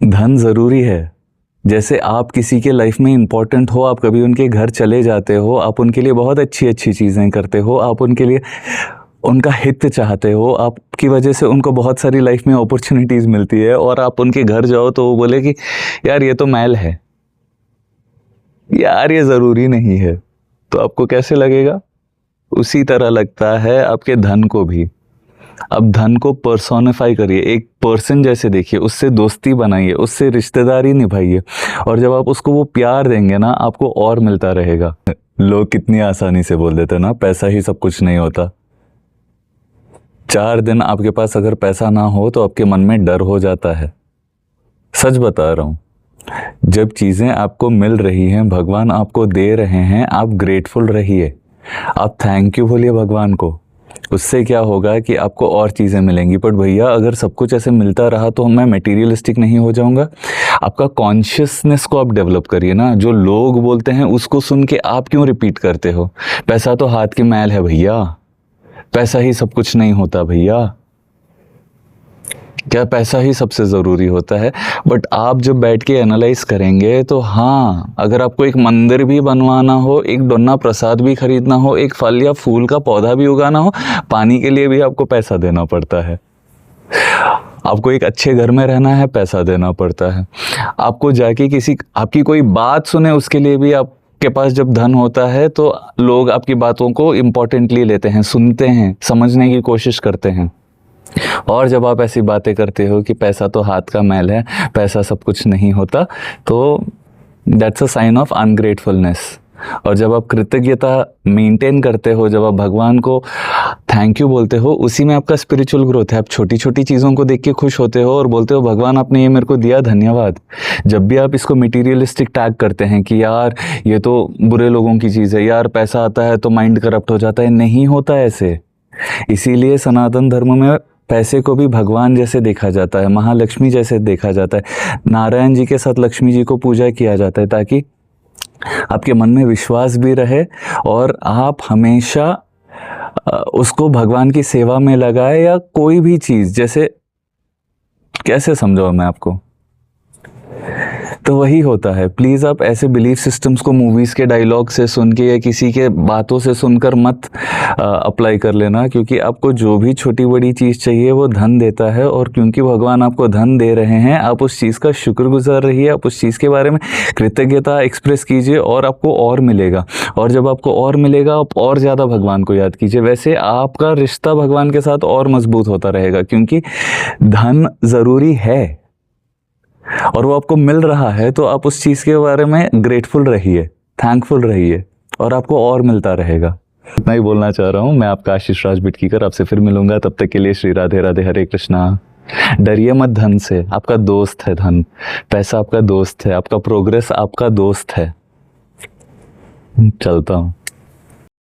धन ज़रूरी है। जैसे आप किसी के लाइफ में इम्पोर्टेंट हो, आप कभी उनके घर चले जाते हो, आप उनके लिए बहुत अच्छी-अच्छी चीज़ें करते हो, आप उनके लिए उनका हित चाहते हो, आपकी वजह से उनको बहुत सारी लाइफ में अपॉर्चुनिटीज़ मिलती है और आप उनके घर जाओ तो वो बोले कि यार ये तो मैल है, यार ये ज़रूरी नहीं है, तो आपको कैसे लगेगा? उसी तरह लगता है आपके धन को भी। अब धन को पर्सोनिफाई करिए, एक पर्सन जैसे देखिए, उससे दोस्ती बनाइए, उससे रिश्तेदारी निभाइए और जब आप उसको वो प्यार देंगे ना, आपको और मिलता रहेगा। लोग कितनी आसानी से बोल देते हैं ना, पैसा ही सब कुछ नहीं होता। 4 दिन आपके पास अगर पैसा ना हो तो आपके मन में डर हो जाता है। सच बता रहा हूँ, जब चीज़ें आपको मिल रही हैं, भगवान आपको दे रहे हैं, आप ग्रेटफुल रहिए, आप थैंक यू बोलिए भगवान को। उससे क्या होगा कि आपको और चीज़ें मिलेंगी। बट भैया अगर सब कुछ ऐसे मिलता रहा तो मैं मटेरियलिस्टिक नहीं हो जाऊंगा? आपका कॉन्शियसनेस को आप डेवलप करिए ना। जो लोग बोलते हैं उसको सुन के आप क्यों रिपीट करते हो? पैसा तो हाथ की मैल है भैया, पैसा ही सब कुछ नहीं होता भैया। क्या पैसा ही सबसे ज़रूरी होता है? बट आप जब बैठ के एनालाइज करेंगे तो हाँ, अगर आपको एक मंदिर भी बनवाना हो, एक डोना प्रसाद भी खरीदना हो, एक फल या फूल का पौधा भी उगाना हो, पानी के लिए भी आपको पैसा देना पड़ता है। आपको एक अच्छे घर में रहना है, पैसा देना पड़ता है। आपको जाके किसी आपकी कोई बात सुने, उसके लिए भी आपके पास जब धन होता है तो लोग आपकी बातों को इम्पोर्टेंटली लेते हैं, सुनते हैं, समझने की कोशिश करते हैं। और जब आप ऐसी बातें करते हो कि पैसा तो हाथ का मैल है, पैसा सब कुछ नहीं होता, तो दैट्स अ साइन ऑफ अनग्रेटफुलनेस। और जब आप कृतज्ञता मेंटेन करते हो, जब आप भगवान को थैंक यू बोलते हो, उसी में आपका स्पिरिचुअल ग्रोथ है। आप छोटी छोटी चीज़ों को देख के खुश होते हो और बोलते हो भगवान आपने ये मेरे को दिया, धन्यवाद। जब भी आप इसको मटीरियलिस्टिक टैग करते हैं कि यार ये तो बुरे लोगों की चीज़ है, यार पैसा आता है तो माइंड करप्ट हो जाता है, नहीं होता ऐसे। इसीलिए सनातन धर्म में पैसे को भी भगवान जैसे देखा जाता है, महालक्ष्मी जैसे देखा जाता है। नारायण जी के साथ लक्ष्मी जी को पूजा किया जाता है ताकि आपके मन में विश्वास भी रहे और आप हमेशा उसको भगवान की सेवा में लगाए। या कोई भी चीज़, जैसे कैसे समझाऊं मैं आपको, तो वही होता है। प्लीज़ आप ऐसे बिलीफ सिस्टम्स को मूवीज़ के डायलॉग से सुन के या किसी के बातों से सुनकर मत अप्लाई कर लेना, क्योंकि आपको जो भी छोटी बड़ी चीज़ चाहिए वो धन देता है। और क्योंकि भगवान आपको धन दे रहे हैं, आप उस चीज़ का शुक्रगुजार रहिए, आप उस चीज़ के बारे में कृतज्ञता एक्सप्रेस कीजिए और आपको और मिलेगा। और जब आपको और मिलेगा, आप और ज़्यादा भगवान को याद कीजिए। वैसे आपका रिश्ता भगवान के साथ और मजबूत होता रहेगा, क्योंकि धन ज़रूरी है और वो आपको मिल रहा है, तो आप उस चीज़ के बारे में ग्रेटफुल रहिए, थैंकफुल रहिए और आपको और मिलता रहेगा। इतना ही बोलना चाह रहा हूँ। मैं आपका आशीष राज बिटकीकर, आपसे फिर मिलूंगा। तब तक के लिए श्री राधे राधे, हरे कृष्णा। डरिए मत धन से, आपका दोस्त है धन। पैसा आपका दोस्त है, आपका प्रोग्रेस आपका दोस्त है। चलता हूँ।